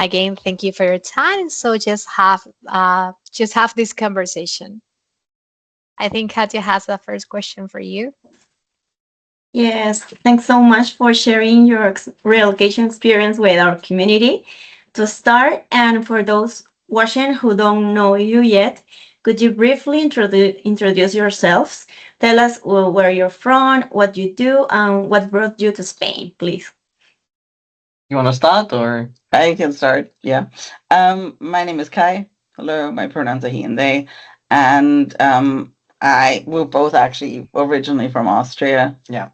Again, thank you for your time. So just have this conversation. I think Katya has the first question for you. Yes, thanks so much for sharing your relocation experience with our community. To start, and for those watching who don't know you yet, could you briefly introduce yourselves? Tell us where you're from, what you do, and what brought you to Spain, please. You want to start or? I can start. Yeah. My name is Kai. Hello, my pronouns are he and they, and we're both actually originally from Austria. Yeah.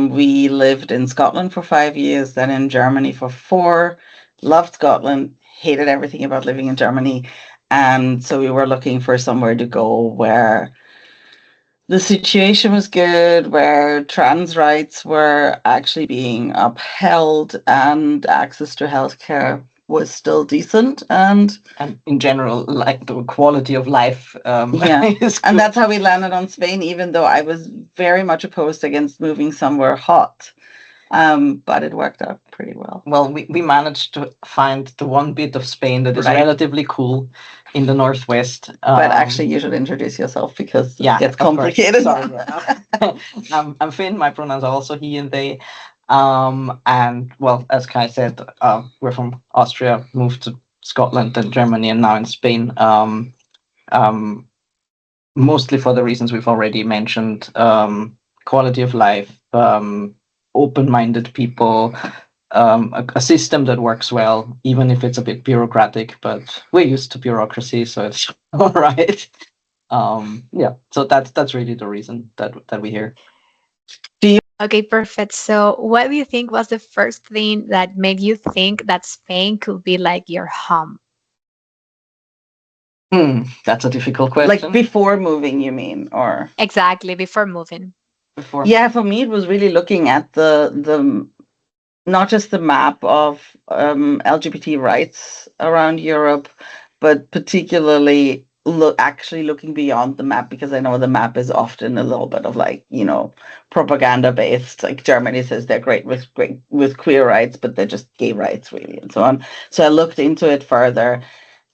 We lived in Scotland for 5 years, then in Germany for 4. Loved Scotland, hated everything about living in Germany, and so we were looking for somewhere to go where the situation was good, where trans rights were actually being upheld and access to healthcare was still decent. And in general, like the quality of life. yeah, is and good. that's how we landed on Spain, even though I was very much opposed against moving somewhere hot. But it worked out pretty well. Well, we managed to find the one bit of Spain that is Right. relatively cool in the northwest. But actually, you should introduce yourself because yeah, it gets of course. complicated. Sorry. I'm Finn. My pronouns are also he and they. And well, as Kai said, we're from Austria, moved to Scotland and Germany, and now in Spain. Mostly for the reasons we've already mentioned: quality of life, open-minded people, a system that works well, even if it's a bit bureaucratic. But we're used to bureaucracy, so it's all right. Yeah, so that's really the reason that we're here. Okay, perfect. So, what do you think was the first thing that made you think that Spain could be like your home? That's a difficult question. Like before moving, you mean, or Exactly, before moving. Before. yeah, for me it was really looking at the not just the map of LGBT rights around Europe, but particularly actually looking beyond the map, because I know the map is often a little bit of like, propaganda based. Like Germany says they're great with queer rights, but they're just gay rights really, and so on. So I looked into it further,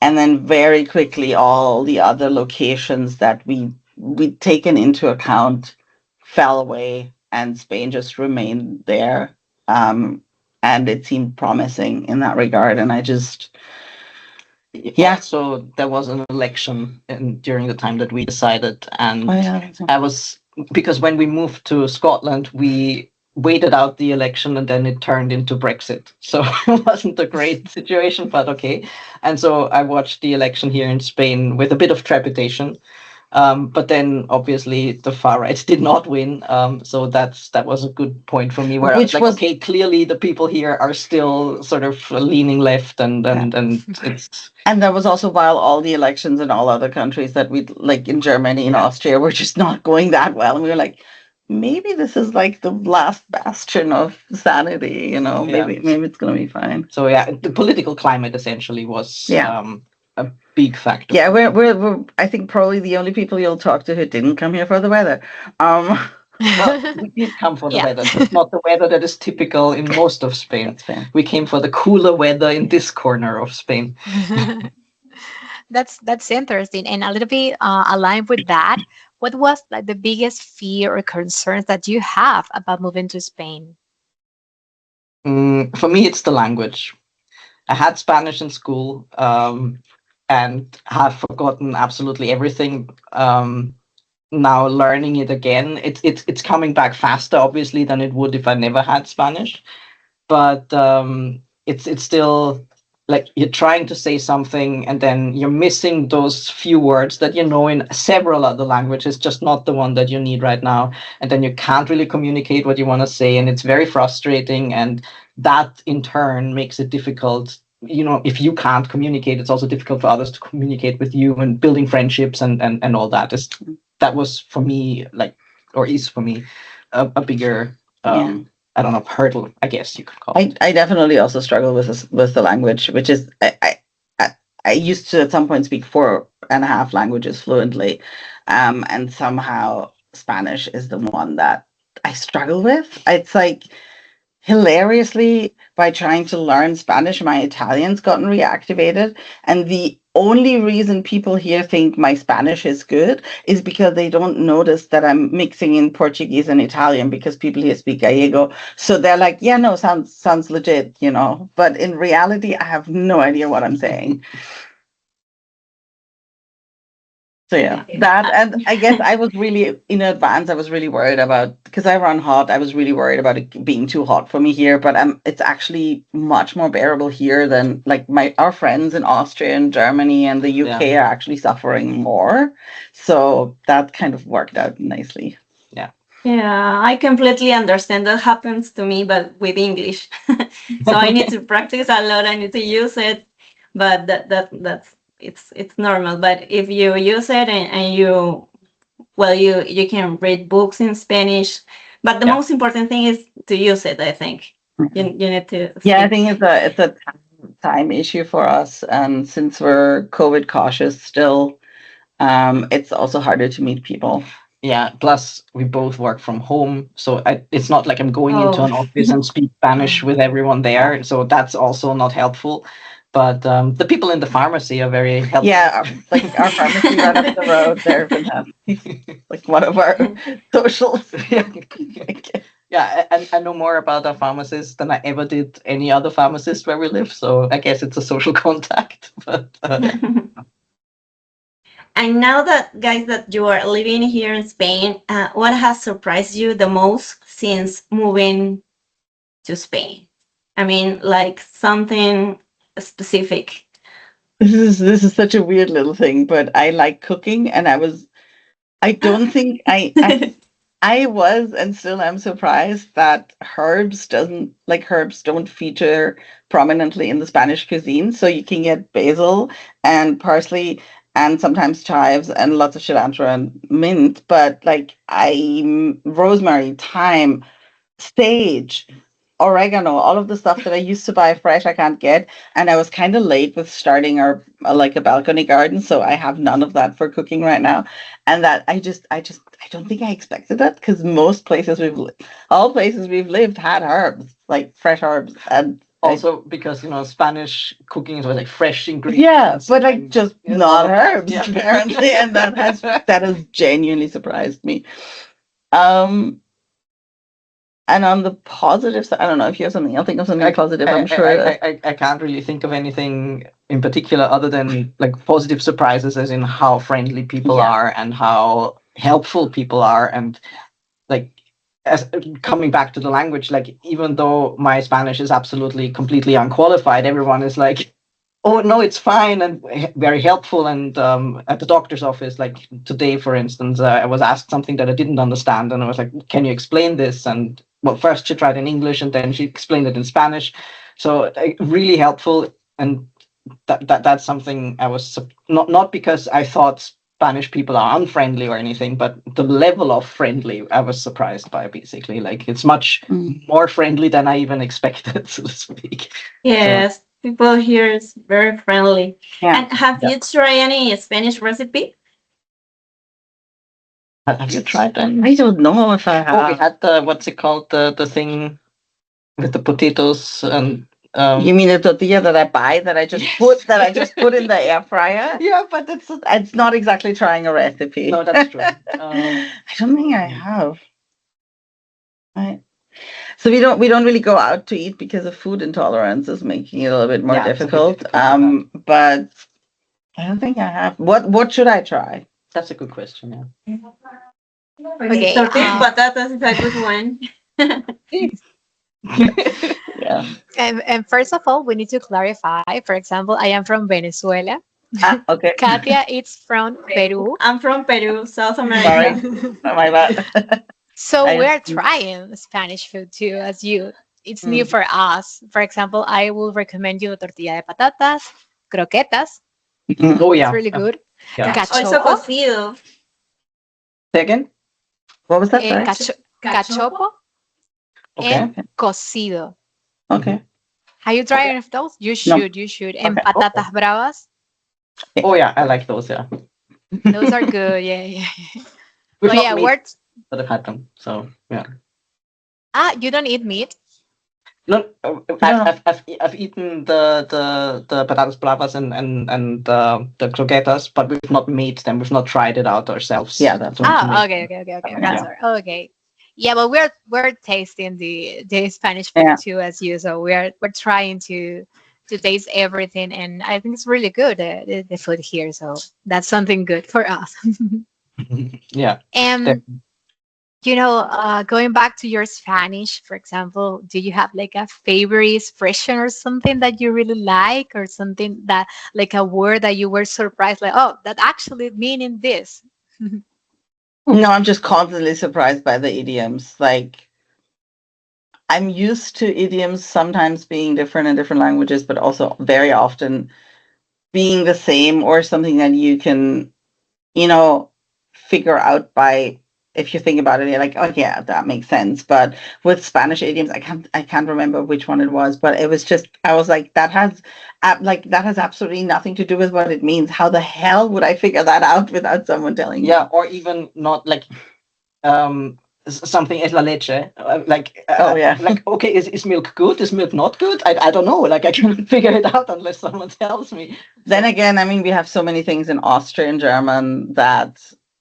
and then very quickly all the other locations that we'd taken into account fell away, and Spain just remained there. And it seemed promising in that regard. And I just, yeah. So there was an election during the time that we decided, and I was, because when we moved to Scotland, we waited out the election and then it turned into Brexit. So it wasn't a great situation, but okay. And so I watched the election here in Spain with a bit of trepidation. But then obviously the far right did not win. So that was a good point for me, where I was like, okay, clearly the people here are still sort of leaning left, and it's. And that was also while all the elections in all other countries that we like in Germany and Austria were just not going that well, and we were like, maybe this is like the last bastion of sanity, maybe it's gonna be fine. So yeah, the political climate essentially was a big factor. Yeah, we're I think probably the only people you'll talk to who didn't come here for the weather. Well, we did come for the weather. It's not the weather that is typical in most of Spain. We came for the cooler weather in this corner of Spain. That's interesting, and a little bit aligned with that. What was like the biggest fear or concerns that you have about moving to Spain? For me, it's the language. I had Spanish in school, and have forgotten absolutely everything. Now learning it again, it's coming back faster, obviously, than it would if I never had Spanish. But it's still like you're trying to say something and then you're missing those few words that you know in several other languages, just not the one that you need right now. And then you can't really communicate what you want to say, and it's very frustrating. And that in turn makes it difficult. If you can't communicate, it's also difficult for others to communicate with you, and building friendships and all that that was for me, or is for me, a bigger I don't know, hurdle, I guess you could call it. I definitely also struggle with the language, which is I used to at some point speak 4.5 languages fluently, and somehow Spanish is the one that I struggle with. It's like hilariously, by trying to learn Spanish, my Italian's gotten reactivated. And the only reason people here think my Spanish is good is because they don't notice that I'm mixing in Portuguese and Italian, because people here speak Gallego. So they're like, yeah, no, sounds legit, you know. But in reality, I have no idea what I'm saying. So yeah, that, and I guess I was really in advance. I was really worried about, because I run hot. I was really worried about it being too hot for me here. But it's actually much more bearable here than like our friends in Austria and Germany and the UK are actually suffering more. So that kind of worked out nicely. Yeah, I completely understand. That happens to me, but with English. So I need to practice a lot. I need to use it, but that's it's normal. But if you use it and you can read books in Spanish, but the most important thing is to use it. I think you need to. Yeah, I think it's a time issue for us, and since we're COVID cautious still, it's also harder to meet people. Yeah, plus we both work from home, so it's not like I'm going into an office and speak Spanish with everyone there, so that's also not helpful. But the people in the pharmacy are very helpful. Yeah, like our pharmacy right up the road, they're fantastic. Like one of our socials. Yeah, and I know more about our pharmacist than I ever did any other pharmacist where we live, so I guess it's a social contact. But And now that, guys, that you are living here in Spain, what has surprised you the most since moving to Spain? I mean, like something specific. This is such a weird little thing, but I like cooking, and I don't think I was and still am surprised that herbs don't feature prominently in the Spanish cuisine. So you can get basil and parsley and sometimes chives and lots of cilantro and mint, but like rosemary, thyme, sage, oregano, all of the stuff that I used to buy fresh, I can't get. And I was kind of late with starting our like a balcony garden, so I have none of that for cooking right now. And that I don't think I expected that, because all places we've lived had herbs, like fresh herbs, and also because Spanish cooking is like fresh ingredients. Yeah, but like just not herbs apparently, and that has genuinely surprised me. And on the positive side, I don't know if you have something. I'll think of something positive. I'm sure. I can't really think of anything in particular other than like positive surprises, as in how friendly people are and how helpful people are, and like as coming back to the language, like even though my Spanish is absolutely completely unqualified, everyone is like, oh no, it's fine, and very helpful. And at the doctor's office, like today, for instance, I was asked something that I didn't understand, and I was like, can you explain this? And well, first she tried in English, and then she explained it in Spanish. So really helpful, and that's something I was not because I thought Spanish people are unfriendly or anything, but the level of friendly I was surprised by. Basically, like it's much more friendly than I even expected, so to speak. Yes. So, people here is very friendly. Yeah. And have you tried any Spanish recipe? Have you tried that? I don't know if I have. Oh, we had what's it called? The thing with the potatoes and. You mean the tortilla that I buy that I just put in the air fryer? Yeah, but it's not exactly trying a recipe. No, that's true. I don't think I have. Right. So we don't really go out to eat because of food intolerance is making it a little bit more difficult. But I don't think I have. What should I try? That's a good question. Yeah. Okay, tortilla patatas is a good one. Yeah. And first of all, we need to clarify. For example, I am from Venezuela. Okay. Katia is from Peru. I'm from Peru, South America. Sorry. My bad. So we're trying Spanish food too, as you. It's new for us. For example, I will recommend you tortilla de patatas, croquetas. Oh yeah, it's really good. Yeah. Also cocido. Second, what was that? Cachopo and cocido. Okay. Have you tried any of those? You should. You should. And patatas bravas. Oh yeah, I like those. Yeah. Those are good. Yeah. But yeah, but I've had them. So yeah. You don't eat meat? No, don't know. I've eaten the patatas bravas and the croquetas, but we've not made them. We've not tried it out ourselves. Yeah, that's to Oh, make okay, okay, okay, okay. them. That's Yeah. all right. Okay. Yeah, but we're tasting the Spanish food Yeah. too, as you. So we're trying to taste everything, and I think it's really good the food here. So that's something good for us. Yeah. And going back to your Spanish, for example, do you have like a favorite expression or something that you really like, or something that like a word that you were surprised, like, oh, that actually meaning this? No, I'm just constantly surprised by the idioms. Like, I'm used to idioms sometimes being different in different languages, but also very often being the same or something that you can, you know, figure out by if you think about it, you're like, oh yeah, that makes sense. But with Spanish idioms, I can't remember which one it was, but it was just I was like, that has absolutely nothing to do with what it means. How the hell would I figure that out without someone telling me? Yeah, or even not like something es la leche. Oh yeah. Like okay, is milk good? Is milk not good? I don't know. Like I can't figure it out unless someone tells me. Then again, I mean, we have so many things in Austrian German that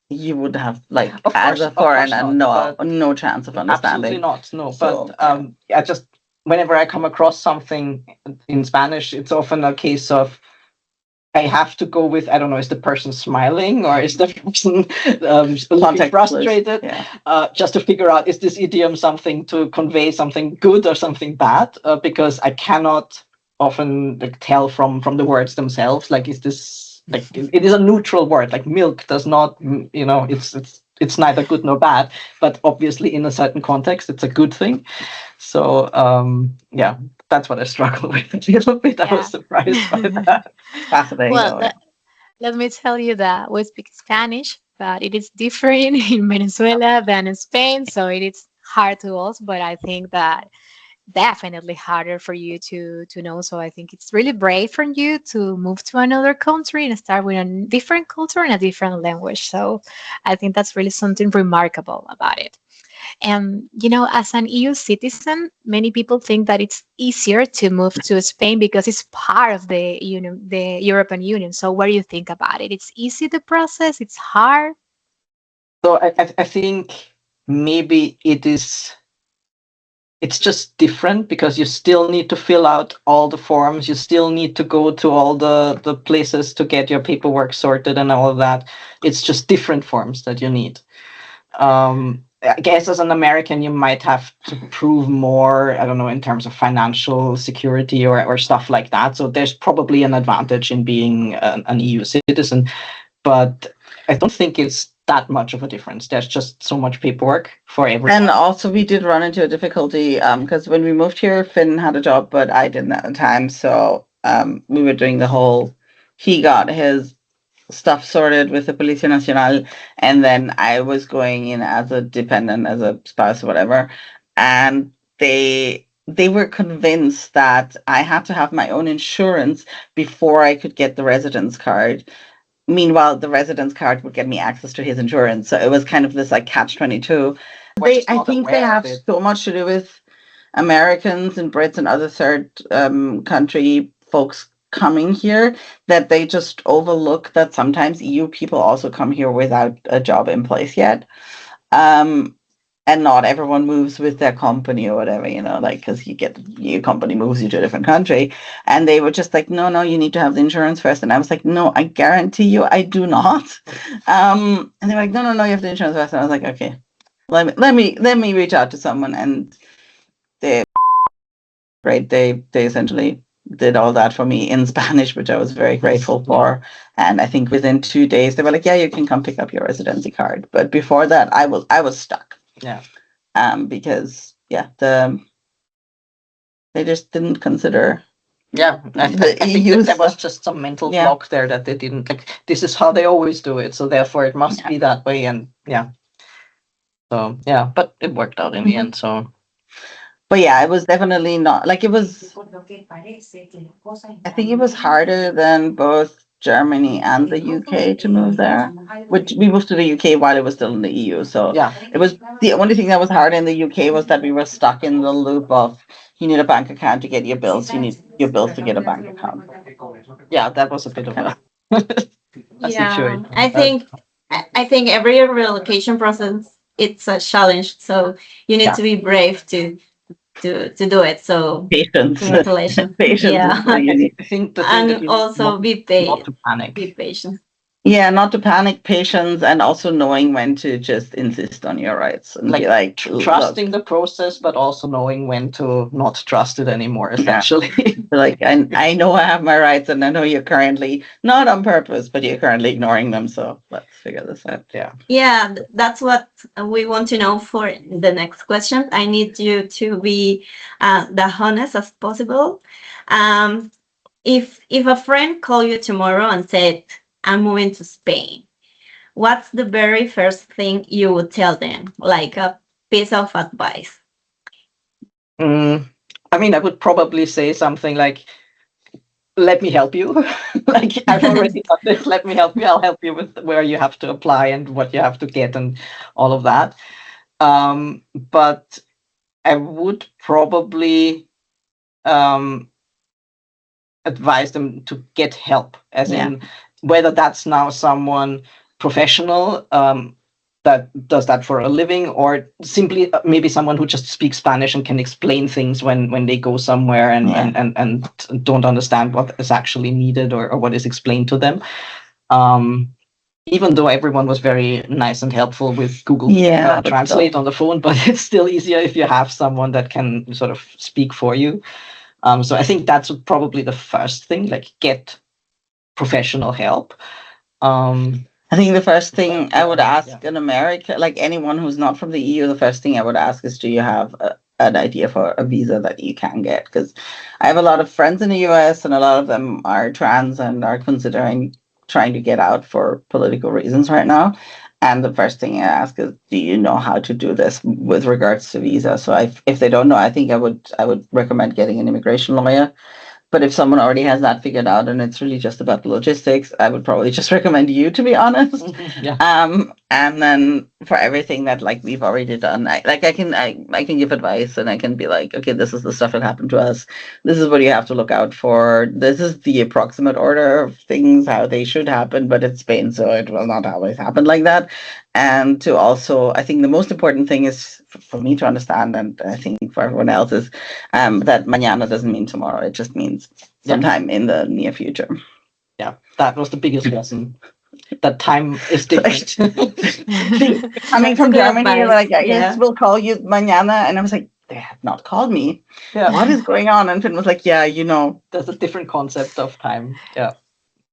you would have like Of as course, a of course foreigner, not, but no chance of absolutely understanding. not. No, So, but I just whenever I come across something in Spanish, it's often a case of I have to go with I don't know, is the person smiling or is the person looking context clues. frustrated? Yeah. Just to figure out is this idiom something to convey something good or something bad? Because I cannot often like, tell from the words themselves. Like, is this like it is a neutral word? Like milk does not, it's neither good nor bad, but obviously in a certain context, it's a good thing. So yeah, that's what I struggle with a little bit. I was surprised by Yeah. that. Fascinating. Well, Though, yeah. let me tell you that we speak Spanish, but it is different in Venezuela than in Spain, so it is hard to us. But I think that definitely harder for you to know. So I think it's really brave for you to move to another country and start with a different culture and a different language. So I think that's really something remarkable about it. And as an EU citizen, many people think that it's easier to move to Spain because it's part of the union, the European Union. So what do you think about it? It's easy the process. It's hard. So I think maybe it's just different because you still need to fill out all the forms. You still need to go to all the places to get your paperwork sorted and all of that. It's just different forms that you need. I guess as an American, you might have to prove more, I don't know, in terms of financial security or stuff like that. So there's probably an advantage in being an EU citizen, but I don't think it's that much of a difference. There's just so much paperwork for everyone. And also, we did run into a difficulty because when we moved here, Finn had a job, but I didn't at the time. So we were doing the whole. He got his stuff sorted with the Policia Nacional, and then I was going in as a dependent, as a spouse or whatever, and they were convinced that I had to have my own insurance before I could get the residence card. Meanwhile, the residence card would get me access to his insurance, so it was kind of this like catch-22. I think they have so much to do with Americans and Brits and other third country folks coming here that they just overlook that sometimes EU people also come here without a job in place yet. And not everyone moves with their company or whatever, like because your company moves you to a different country. And they were just like, no, you need to have the insurance first. And I was like, no, I guarantee you I do not. And they're like, no, you have the insurance first. And I was like, okay, let me reach out to someone. And they essentially did all that for me in Spanish, which I was very grateful for. And I think within 2 days they were like, yeah, you can come pick up your residency card. But before that, I was stuck. Yeah. Because they just didn't consider. Yeah, I think there was just some mental block there that they didn't like. This is how they always do it, so therefore it must be that way. And so but it worked out in the end. So. But yeah, it was definitely not like it was. I think it was harder than both Germany and the UK to move there. Which we moved to the UK while it was still in the EU. So it was the only thing that was hard in the UK was that we were stuck in the loop of you need a bank account to get your bills. You need your bills to get a bank account. Yeah, that was a bit of a Yeah, situation. I think every relocation process it's a challenge. So you need Yeah. to be brave to do it. So Patience. congratulations. Patience is what Yeah, you need. I think the thing that and you need also not to be panic. patient. Yeah, not to panic, patience, and also knowing when to just insist on your rights and be Like like, look, trusting the process, but also knowing when to not trust it anymore, yeah. essentially. Like I know I have my rights, and I know you're currently not on purpose, but you're currently ignoring them. So let's figure this out. Yeah. Yeah, that's what we want to know for the next question. I need you to be the honest as possible. Um, if a friend called you tomorrow and said, "I'm moving to Spain," what's the very first thing you would tell them, like a piece of advice? Mm, I mean, I would probably say something like, let me help you. Like, I've already done this. Let me help you. I'll help you with where you have to apply and what you have to get and all of that. But I would probably um, advise them to get help, as Yeah. in whether that's now someone professional that does that for a living, or simply maybe someone who just speaks Spanish and can explain things when they go somewhere and Yeah. and don't understand what is actually needed or what is explained to them. Um, Even though everyone was very nice and helpful with Google Yeah, but Translate still. on the phone, but it's still easier if you have someone that can sort of speak for you. So I think that's probably the first thing, like get professional help. I think the first thing I would ask Yeah. in America, like anyone who's not from the EU, the first thing I would ask is, do you have an idea for a visa that you can get? Because I have a lot of friends in the US, and a lot of them are trans and are considering trying to get out for political reasons right now. And the first thing I ask is, do you know how to do this with regards to visa? So if they don't know, I think I would recommend getting an immigration lawyer. But if someone already has that figured out and it's really just about the logistics, I would probably just recommend you, to be honest. Yeah. And then for everything that like we've already done, I can give advice, and I can be like, okay, this is the stuff that happened to us. This is what you have to look out for. This is the approximate order of things how they should happen, but it's Spain, so it will not always happen like that. And to also, I think the most important thing is for me to understand, and I think for everyone else, is that mañana doesn't mean tomorrow. It just means sometime in the near future. Yeah, that was the biggest lesson. That time is different. Coming from Good Germany, advice. like, yes, Yeah. we'll call you mañana. And I was like, they have not called me. Yeah. What is going on? And Finn was like, yeah, There's a different concept of time. Yeah.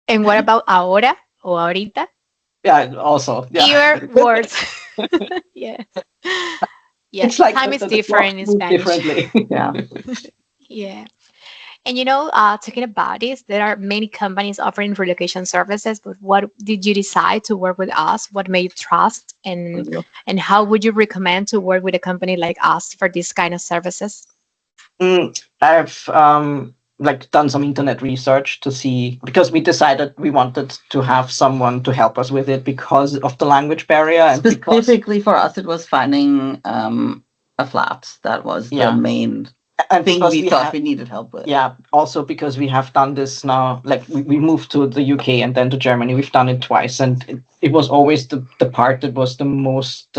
And what about ahora or ahorita? Yeah, also. Yeah. Your words. Yes. Yes, It's like time is the different clocks in move Spanish. differently. yeah. Yeah. And talking about this, there are many companies offering relocation services, but what did you decide to work with us? What made you trust, and how would you recommend to work with a company like us for this kind of services? I've like done some internet research to see, because we decided we wanted to have someone to help us with it because of the language barrier and because Specifically for us, it was finding a flat. That was the Yeah. main and thing because we thought have, we needed help with. yeah, also because we have done this now, like we moved to the UK and then to Germany. We've done it twice, and it was always the part that was the most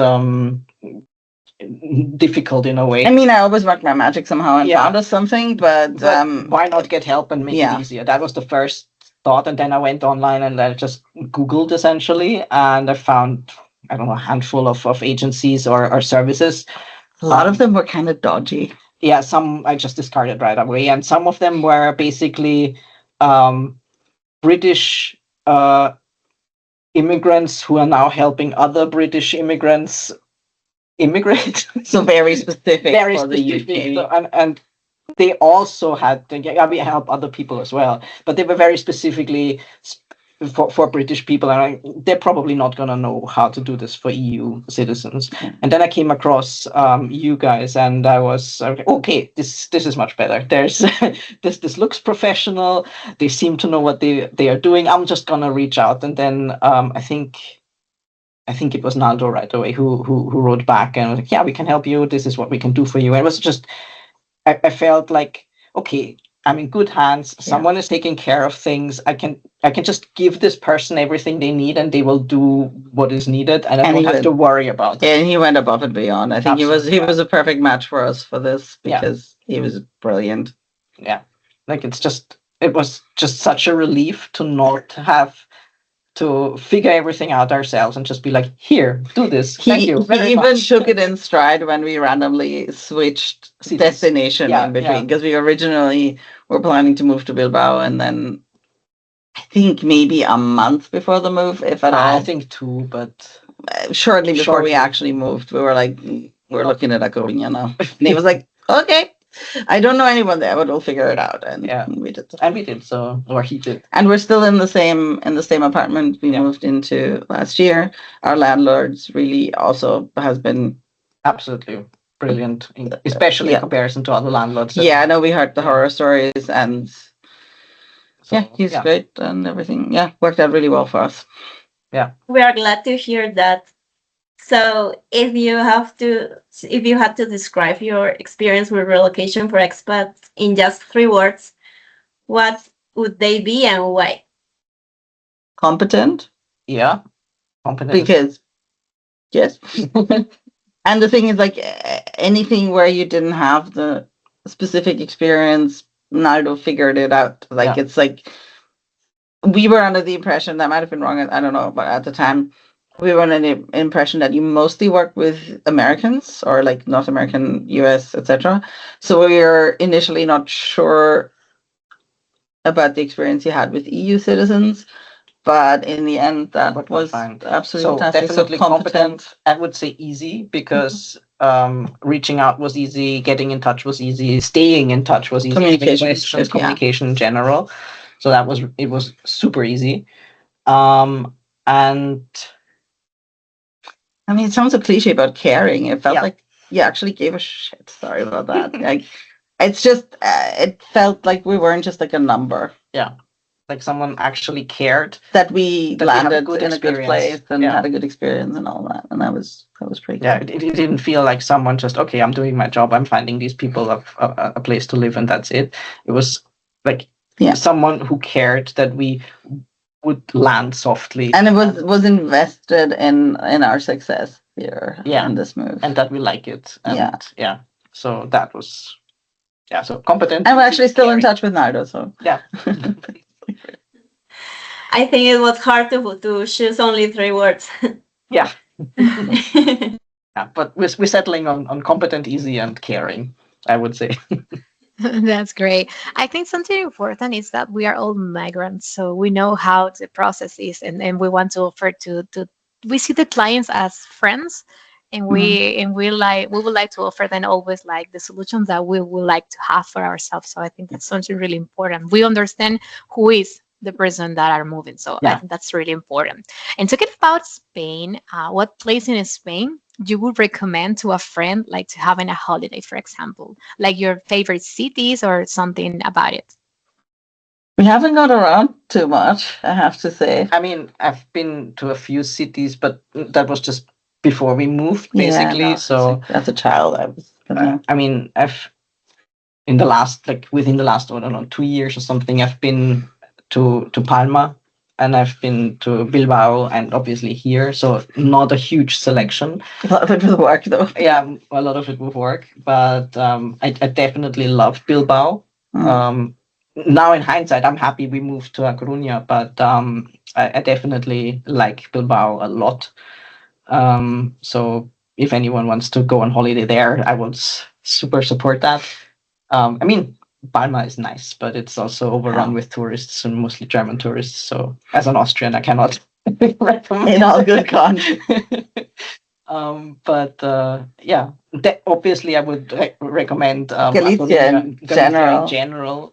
difficult in a way. I mean, I always worked my magic somehow and Yeah. found us something, but why not get help and make yeah. it easier? That was the first thought, and then I went online and I just Googled essentially, and I found, I don't know, a handful of agencies or services. A lot of them were kind of dodgy. Yeah, some I just discarded right away, and some of them were basically British immigrants who are now helping other British immigrants immigrate. So very specific Very for the specific. UK. So, and they also had, yeah, we help other people as well, but they were very specifically for British people, and they're probably not going to know how to do this for EU citizens. And then I came across you guys, and I was okay. This is much better. There's this looks professional. They seem to know what they are doing. I'm just gonna reach out, and then I think it was Naldo right away who wrote back and was like, yeah, we can help you. This is what we can do for you. And it was just I felt like, okay, I'm in good hands. Someone is taking care of things. I can just give this person everything they need, and they will do what is needed, and I And don't he have went- to worry about it. And he went above and beyond. I think Absolutely, he was a perfect match for us for this Yeah. because he was brilliant. Yeah, like it was just such a relief to not have to figure everything out ourselves and just be like, here, do this. Thank you very He even much. took it in stride when we randomly switched Cities. destination Yeah, in between because we originally were planning to move to Bilbao, and then I think maybe a month before the move, if at all, I think two, but shortly before we shortly. actually moved, we were like, we're looking at a Coruña now. And he was like, okay, I don't know anyone there, but we'll figure it out. And Yeah. we did. And we did so, or he did. And we're still in the same apartment we moved into last year. Our landlords really also has been Absolutely brilliant, especially in comparison to other landlords. Yeah, I know we heard the horror stories, and So, he's great and everything. Yeah, worked out really well for us. We are glad to hear that. So, if you had to describe your experience with relocation for expats in just 3 words, what would they be and why? Competent, Yeah, competent. because yes. And the thing is, like anything where you didn't have the specific experience, Nardo figured it out. Like it's like we were under the impression, that might have been wrong, I don't know, but at the time we were under the impression that you mostly work with Americans or like North American, US, etc. So we were initially not sure about the experience you had with EU citizens. But in the end, that was fine. absolutely So fantastic. definitely competent. I would say easy because reaching out was easy, getting in touch was easy, staying in touch was easy, Communication is questions, good, yeah. communication in general. So it was super easy. And I mean, it sounds a cliche about caring. It felt Yeah. like you actually gave a shit. Sorry about that. Like, it's just, it felt like we weren't just like a number. like someone actually cared. That we That we had a landed good in a good experience. place and Yeah. had a good experience and all that. And that was pretty cool. Yeah, it didn't feel like someone just, okay, I'm doing my job, I'm finding these people a place to live, and that's it. It was like someone who cared that we would land softly. And it was invested in our success here in this move. And that we like it. And Yeah. So that was, so competent. And we're actually still in touch with Nardo, so. Yeah. I think it was hard to choose only 3 words. Yeah. Yeah, but we're settling on competent, easy, and caring, I would say. That's great. I think something important is that we are all migrants, so we know how the process is, and we want to offer to we see the clients as friends, and we would like to offer them always like the solutions that we would like to have for ourselves. So I think that's something really important. We understand who is the person that are moving, so I think that's really important. And talking about Spain, what place in Spain you would recommend to a friend, like to having a holiday, for example, like your favorite cities or something about it? We haven't got around too much, I have to say. I mean, I've been to a few cities, but that was just before we moved, basically. So as a child, I was. I mean, within the last, I don't know, 2 years or something, I've been to Palma, and I've been to Bilbao, and obviously here. So not a huge selection. A lot of it with work, though. Yeah, a lot of it with work, but I definitely loved Bilbao. Now in hindsight, I'm happy we moved to A Coruña, but I definitely like Bilbao a lot. So if anyone wants to go on holiday there, I would super support that. I mean, Palma is nice, but it's also overrun with tourists and mostly German tourists. So as an Austrian, I cannot recommend. In all good con. But obviously I would recommend Galicia in general. In general,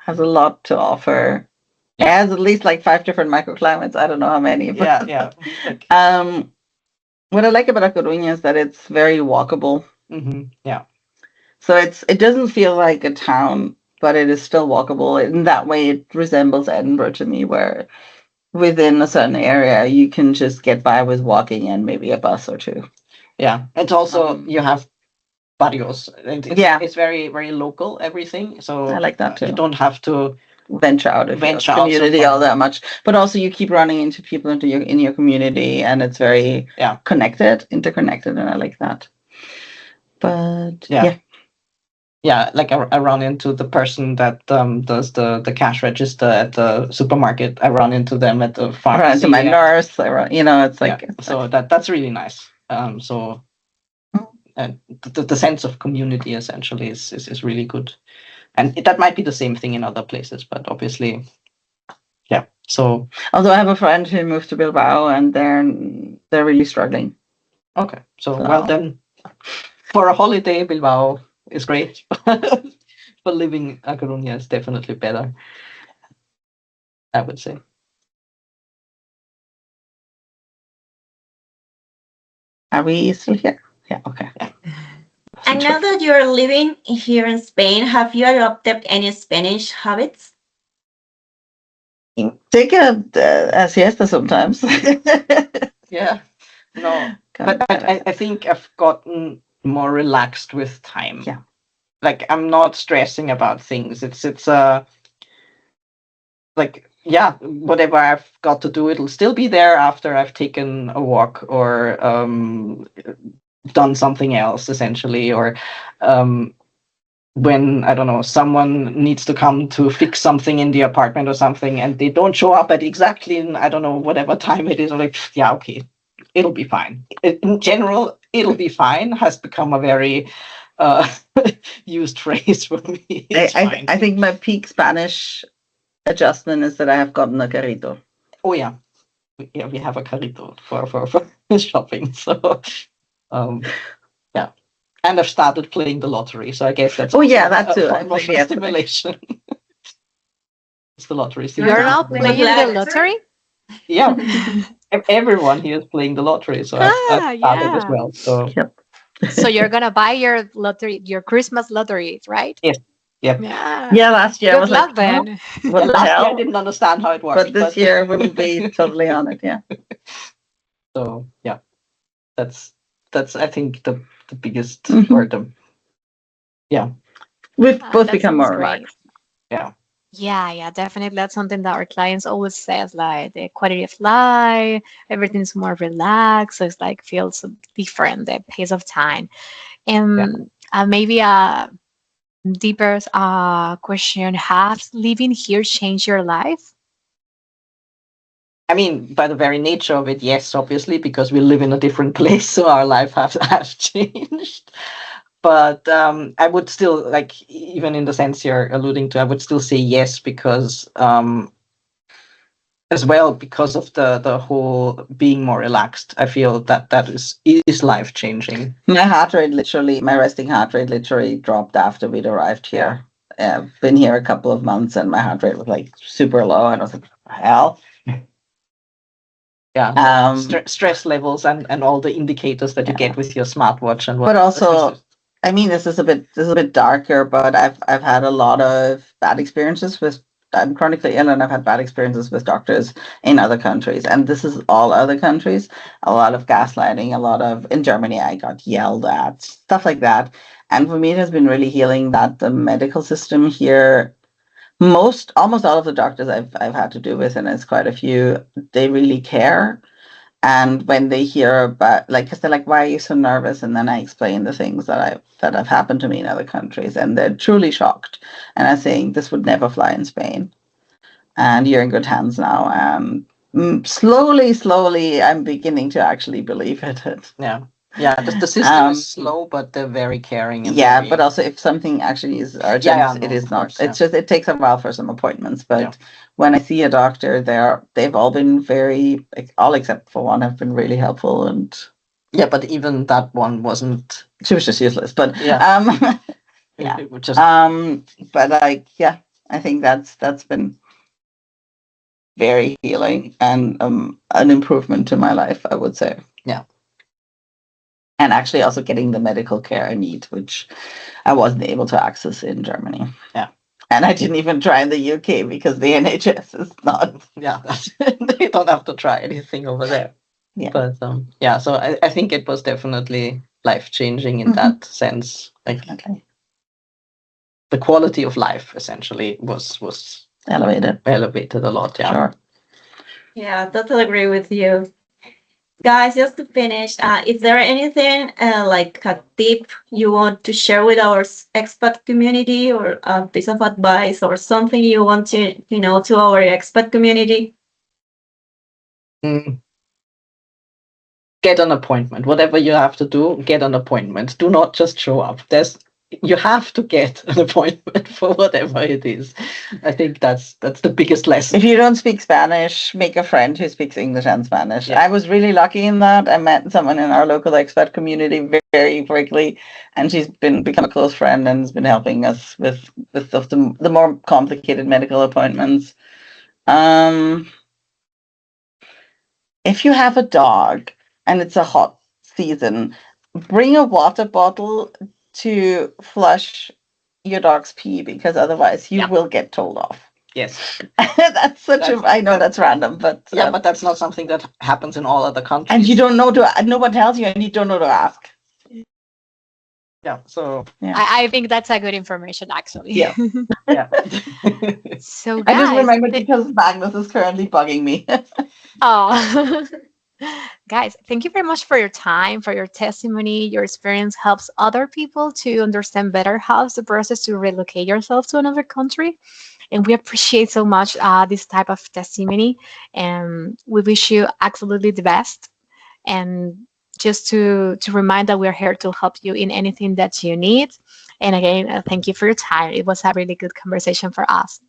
has a lot to offer. It has at least like 5 different microclimates. I don't know how many. But what I like about A Coruña is that it's very walkable. Yeah. So it doesn't feel like a town, but it is still walkable. In that way, it resembles Edinburgh to me, where within a certain area, you can just get by with walking and maybe a bus or 2. Yeah. It's also, you have barrios. It's very, very local, everything. So I like that you too. don't have to Venture out of venture your out so community far. all that much, but also you keep running into people in your community, and it's very interconnected, and I like that. But yeah, like I run into the person that does the cash register at the supermarket. I run into them at the I run pharmacy. into my nurse. It's like so that's really nice. So the sense of community essentially is really good, and that might be the same thing in other places, but obviously, yeah. So although I have a friend who moved to Bilbao, and they're really struggling. okay, so well then, for a holiday, Bilbao is great. For living, A Coruña is definitely better, I would say. Are we still here? Yeah. Okay. And now that you're living here in Spain, have you adopted any Spanish habits? Take a siesta sometimes. Yeah. No, but I think I've gotten more relaxed with time. Yeah. Like I'm not stressing about things. It's like, yeah, whatever I've got to do, it'll still be there after I've taken a walk or done something else essentially, or when, I don't know, someone needs to come to fix something in the apartment or something, and they don't show up at exactly, I don't know, whatever time it is. I'm like, yeah, okay, it'll be fine. In general, it'll be fine has become a very used phrase for me. I think my peak Spanish adjustment is that I have gotten a carrito. Oh yeah, we have a carrito for shopping. So yeah, and I've started playing the lottery. So I guess that's that too. emotional stimulation. It's the lottery season. You're not playing the lottery? Yeah, everyone here is playing the lottery, so I've started as well. So So you're gonna buy your lottery, your Christmas lottery, right? yes. Yep. Yeah. Last year I Good was luck like, then. what the Last year I hell? didn't understand how it worked, But this year we'll be totally on it. Yeah. So yeah, that's I think the biggest Mhm. or the We've both That become sounds more great. relaxed. Yeah, definitely. That's something that our clients always says, like the quality of life, everything's more relaxed. So it's like feels different, the pace of time. And maybe a deeper question: has living here changed your life? I mean, by the very nature of it, yes, obviously, because we live in a different place, so our life have changed. But I would still, like, even in the sense you're alluding to, I would still say yes, because as well, because of the whole being more relaxed, I feel that is life changing. My resting heart rate literally dropped after we'd arrived here. Been here a couple of months, and my heart rate was like super low, and I was like, hell. Yeah, stress levels and all the indicators that you get with your smartwatch and what. But also, I mean, this is a bit darker, but I've had a lot of bad experiences with. I'm chronically ill, and I've had bad experiences with doctors in other countries, and this is all other countries. A lot of gaslighting, in Germany, I got yelled at, stuff like that. And for me, it has been really healing that the medical system here, almost all of the doctors I've had to do with, and it's quite a few, they really care. And when they hear about, like, because they're like, "Why are you so nervous?" And then I explain the things that have happened to me in other countries, and they're truly shocked. And I'm saying, "This would never fly in Spain, and you're in good hands now." And slowly, I'm beginning to actually believe it. Yeah, the system is slow, but they're very caring. And but also if something actually is urgent, it is not. It's just it takes a while for some appointments. But when I see a doctor, they've all been all except for one have been really helpful. And but even that one wasn't. She was just useless. But but I think that's been very healing and an improvement to my life, I would say. Yeah. And actually also getting the medical care I need, which I wasn't able to access in Germany. Yeah. And I didn't even try in the UK because the NHS is not. Yeah, they don't have to try anything over there. Yeah. But so I think it was definitely life changing in that sense. Like Definitely. the quality of life essentially was Elevated. a lot. Yeah. Sure. Yeah, totally agree with you. Guys, just to finish, is there anything like a tip you want to share with our expat community, or a piece of advice, or something you want to, to our expat community? Mm. Get an appointment. Whatever you have to do, get an appointment. Do not just show up. You have to get an appointment for whatever it is. I think that's the biggest lesson. If you don't speak Spanish, make a friend who speaks English and Spanish. Yeah. I was really lucky in that. I met someone in our local expat community very quickly, and she's become a close friend and has been helping us with the more complicated medical appointments. If you have a dog and it's a hot season, bring a water bottle to flush your dog's pee, because otherwise you Yeah. will get told off. Yes. That's such a, I know that's random, but Yeah, but that's not something that happens in all other countries. and you don't know no one tells you, and you don't know to ask. Yeah. So I think that's a good information, actually. yeah. Yeah. So, I just guys, remembered because Magnus is currently bugging me. oh. Guys, thank you very much for your time, for your testimony. Your experience helps other people to understand better how's the process to relocate yourself to another country. And we appreciate so much this type of testimony. And we wish you absolutely the best. And just to remind that we're here to help you in anything that you need. And again, thank you for your time. It was a really good conversation for us.